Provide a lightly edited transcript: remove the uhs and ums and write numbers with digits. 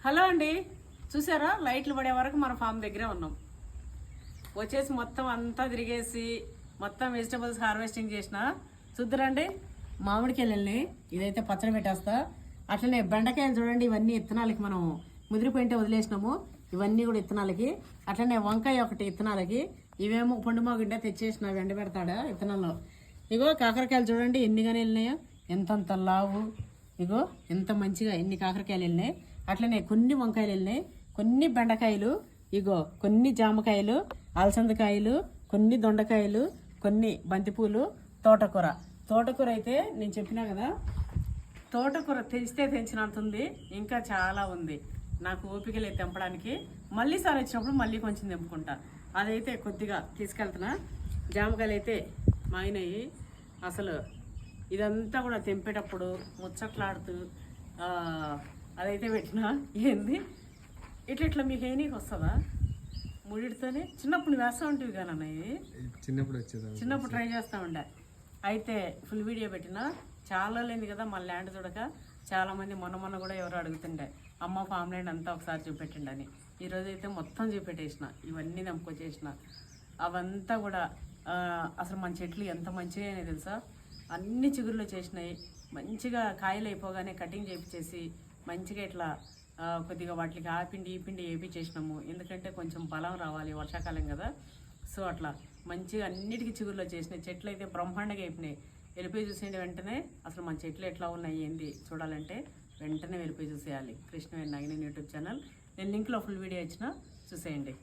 Hello అండి, చూసారా లైట్లు పడే వరకు మన ఫామ్ దగ్గరే ఉన్నాం. వచ్చేసి మొత్తం అంతా తిరిగేసి మొత్తం వెజిటబుల్స్ హార్వెస్టింగ్ చేసిన చూద్దరండి. మామిడికాయలు వెళ్ళి ఇదైతే పచ్చడి పెట్టేస్తా. అట్లనే బెండకాయలు చూడండి, ఇవన్నీ ఇత్తనాలకి మనం ముదిరిపోయింటే వదిలేసినాము, ఇవన్నీ కూడా ఇత్తనాలకి. అట్లనే వంకాయ ఒకటి ఇత్తనాలకి, ఇవేమో పండుమాగుండే తెచ్చేసిన ఎండ పెడతాడా ఇత్తనాల్లో. ఇగో కాకరకాయలు చూడండి ఎన్నిగానే వెళ్ళినాయో, ఎంతంత లావు. ఇగో ఎంత మంచిగా ఎన్ని కాకరకాయలు వెళ్ళినాయి. అట్లనే కొన్ని వంకాయలు వెళ్ళినాయి, కొన్ని బెండకాయలు, ఇగో కొన్ని జామకాయలు, అలసందకాయలు, కొన్ని దొండకాయలు, కొన్ని బంతిపూలు, తోటకూర. తోటకూర అయితే నేను చెప్పినా కదా, తోటకూర తెంచినంత ఉంది, ఇంకా చాలా ఉంది. నాకు ఓపిక లేదు తెంపడానికి. మళ్ళీ సార్ వచ్చినప్పుడు మళ్ళీ కొంచెం తెంపుకుంటా. అదైతే కొద్దిగా తీసుకెళ్తున్నా. జామకాయలు అయితే మాయినాయి. అసలు ఇదంతా కూడా తెంపేటప్పుడు ముచ్చట్లాడుతూ అదైతే పెట్టినా. ఏంది ఇట్లా మీకు ఏనీకి వస్తుందా ముడితోనే? చిన్నప్పుడు వేస్తూ ఉంటుంది కానీ అన్నయ్య, చిన్నప్పుడు ట్రై చేస్తూ ఉండే. అయితే ఫుల్ వీడియో పెట్టినా. చాలా లేని కదా మన ల్యాండ్ చూడక చాలామంది మొన్న కూడా ఎవరు అడుగుతుండే, అమ్మ ఫామ్ ల్యాండ్ అంతా ఒకసారి చూపెట్టిండని. ఈరోజు అయితే మొత్తం చూపెట్టేసిన, ఇవన్నీ నమ్ముకొచ్చేసిన. అవంతా కూడా అసలు మన చెట్లు ఎంత మంచిగా అయినాయి తెలుసా. అన్ని చిగురులు చేసినాయి. మంచిగా కాయలు అయిపోగానే కటింగ్ చేపించేసి మంచిగా ఇట్లా కొద్దిగా వాటికి ఆ పిండి ఈ పిండి వేపించేసినాము. ఎందుకంటే కొంచెం బలం రావాలి, వర్షాకాలం కదా. సో అట్లా మంచిగా అన్నిటికీ చిగురులో చేసినాయి. చెట్లు అయితే బ్రహ్మాండంగా అయిపోయినాయి. వెళ్ళిపోయి చూసేయండి వెంటనే. అసలు మన చెట్లు ఎట్లా ఉన్నాయి ఏంది చూడాలంటే వెంటనే వెళ్ళిపోయి చూసేయాలి. Krishnaveni Nagineni YouTube channel. నేను లింక్లో ఫుల్ వీడియో ఇచ్చిన, చూసేయండి.